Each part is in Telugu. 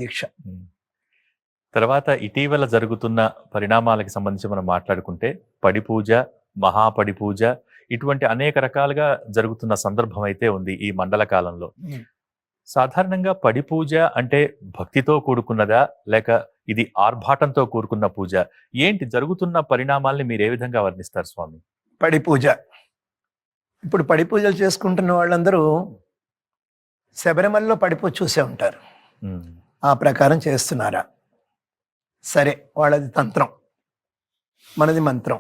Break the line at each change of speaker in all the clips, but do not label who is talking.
దీక్ష.
ఉమ్. తర్వాత ఇటీవల జరుగుతున్న పరిణామాలకు సంబంధించి మనం మాట్లాడుకుంటే పడి పూజ, మహాపడి పూజ ఇటువంటి అనేక రకాలుగా జరుగుతున్న సందర్భం అయితే ఉంది ఈ మండల కాలంలో. సాధారణంగా పడి పూజ అంటే భక్తితో కూడుకున్నదా లేక ఇది ఆర్భాటంతో కూడుకున్న పూజ? ఏంటి జరుగుతున్న పరిణామాల్ని మీరు ఏ విధంగా వర్ణిస్తారు స్వామి?
పడి పూజ. ఇప్పుడు పడి పూజలు చేసుకుంటున్న వాళ్ళందరూ శబరిమలలో పడి పూజ చూసే ఉంటారు. ఆ ప్రకారం చేస్తున్నారా? సరే, వాళ్ళది తంత్రం, మనది మంత్రం.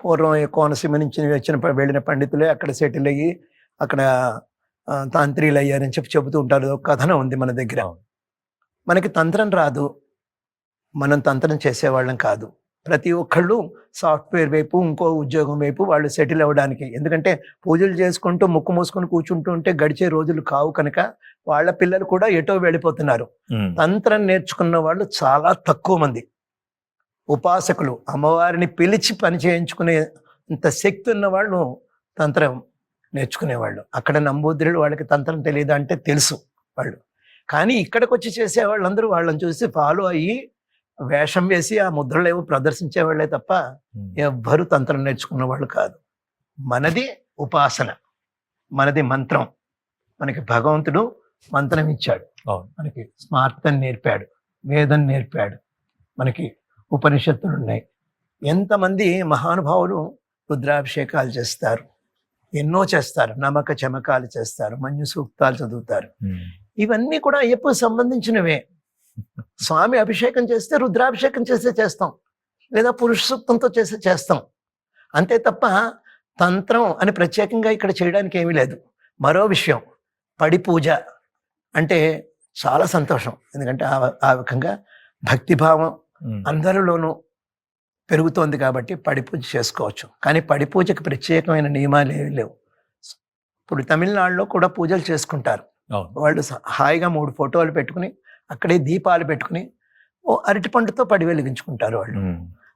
పూర్వం కోనసీమ నుంచి వెళ్ళిన పండితులే అక్కడ సెటిల్ అయ్యి అక్కడ తాంత్రీలు అయ్యారని చెబుతూ ఉంటారు. కథనం ఉంది మన దగ్గర. మనకి తంత్రం రాదు, మనం తంత్రం చేసేవాళ్ళం కాదు. ప్రతి ఒక్కళ్ళు సాఫ్ట్వేర్ వైపు, ఇంకో ఉద్యోగం వైపు వాళ్ళు సెటిల్ అవ్వడానికి. ఎందుకంటే పూజలు చేసుకుంటూ ముక్కు మూసుకొని కూర్చుంటూ ఉంటే గడిచే రోజులు కావు కనుక వాళ్ళ పిల్లలు కూడా ఎటో వెళ్ళిపోతున్నారు. తంత్రం నేర్చుకున్న వాళ్ళు చాలా తక్కువ మంది. ఉపాసకులు అమ్మవారిని పిలిచి పని చేయించుకునే అంత శక్తి ఉన్న వాళ్ళు తంత్రం నేర్చుకునేవాళ్ళు. అక్కడ నంబూద్రులు వాళ్ళకి తంత్రం తెలియదు అంటే తెలుసు వాళ్ళు. కానీ ఇక్కడికి వచ్చి చేసే వాళ్ళందరూ వాళ్ళని చూసి ఫాలో అయ్యి వేషం వేసి ఆ ముద్రలు ఏవో ప్రదర్శించే వాళ్ళే తప్ప ఎవ్వరూ తంత్రం నేర్చుకున్న వాళ్ళు కాదు. మనది ఉపాసన, మనది మంత్రం. మనకి భగవంతుడు మంత్రం ఇచ్చాడు, మనకి స్మార్తం నేర్పాడు, వేదం నేర్పాడు, మనకి ఉపనిషత్తులు ఉన్నాయి. ఎంతమంది మహానుభావులు రుద్రాభిషేకాలు చేస్తారు, ఎన్నో చేస్తారు, నమక చమకాలు చేస్తారు, మంజు సూక్తాలు చదువుతారు. ఇవన్నీ కూడా అయ్యప్పకు సంబంధించినవే. స్వామి అభిషేకం చేస్తే రుద్రాభిషేకం చేస్తే చేస్తాం, లేదా పురుష సూక్తంతో చేస్తే చేస్తాం, అంతే తప్ప తంత్రం అని ప్రత్యేకంగా ఇక్కడ చేయడానికి ఏమీ లేదు. మరో విషయం, పడి పూజ అంటే చాలా సంతోషం. ఎందుకంటే ఆ విధంగా భక్తిభావం అందరిలోనూ పెరుగుతోంది కాబట్టి పడి పూజ చేసుకోవచ్చు. కానీ పడి పూజకి ప్రత్యేకమైన నియమాలు ఏమీ లేవు. ఇప్పుడు తమిళనాడులో కూడా పూజలు చేసుకుంటారు. వాళ్ళు హాయిగా 3 ఫోటోలు పెట్టుకుని అక్కడే దీపాలు పెట్టుకుని ఓ అరటి పండుతో పడి వెలిగించుకుంటారు వాళ్ళు.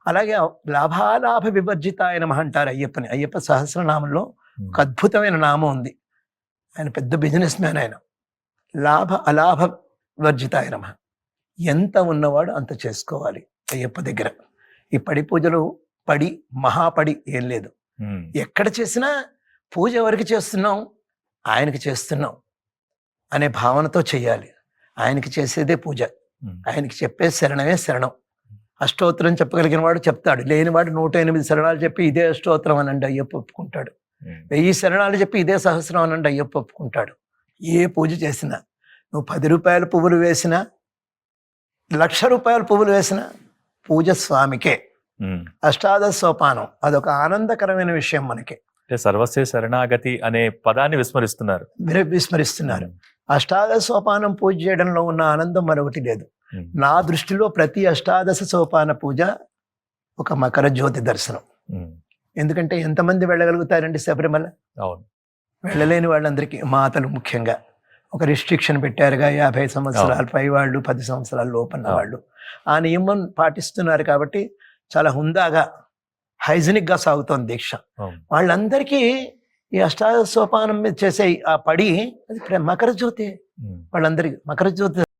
అలాగే లాభాలాభ వివర్జితాయ నమః అంటారు అయ్యప్పని. అయ్యప్ప సహస్రనామంలో ఒక అద్భుతమైన నామం ఉంది. ఆయన పెద్ద బిజినెస్ మ్యాన్. ఆయన లాభ అలాభ వివర్జితాయ నమః. ఎంత ఉన్నవాడు అంత చేసుకోవాలి అయ్యప్ప దగ్గర. ఈ పడి పూజలు పడి మహాపడి ఏం లేదు. ఎక్కడ చేసినా పూజ ఎవరికి చేస్తున్నాం? ఆయనకి చేస్తున్నాం అనే భావనతో చెయ్యాలి. ఆయనకి చేసేదే పూజ, ఆయనకి చెప్పే శరణమే శరణం. అష్టోత్తరం చెప్పగలిగిన వాడు చెప్తాడు, లేనివాడు 108 శరణాలు చెప్పి ఇదే అష్టోత్తరం అనండి అయ్యప్ప ఒప్పుకుంటాడు. 1000 శరణాలు చెప్పి ఇదే సహస్రం అనండి అయ్యప్ప ఒప్పుకుంటాడు. ఏ పూజ చేసినా, నువ్వు 10 రూపాయల పువ్వులు వేసినా, 1,00,000 రూపాయల పువ్వులు వేసినా పూజ స్వామికే. అష్టాదశ సోపానం అదొక ఆనందకరమైన విషయం మనకి.
సర్వస్య శరణాగతి అనే పదాన్ని విస్మరిస్తున్నారు. అష్టాదశ సోపానం పూజ చేయడంలో ఉన్న ఆనందం మరొకటి లేదు. నా దృష్టిలో ప్రతి అష్టాదశ సోపాన పూజ ఒక మకర జ్యోతి దర్శనం. ఎందుకంటే ఎంతమంది వెళ్ళగలుగుతారండి శబరిమల? వెళ్ళలేని వాళ్ళందరికీ, మాతలు ముఖ్యంగా ఒక రిస్ట్రిక్షన్ పెట్టారుగా, 50 సంవత్సరాల పై వాళ్ళు, 10 సంవత్సరాల లోపన్న వాళ్ళు. ఆ నియమం పాటిస్తున్నారు కాబట్టి చాలా హుందాగా హైజీనిక్గా సాగుతోంది దీక్ష. వాళ్ళందరికీ ఈ అష్టాదశ సోపానం మీద చేసే ఆ పడి అది మకర జ్యోతి. వాళ్ళందరికీ మకర జ్యోతి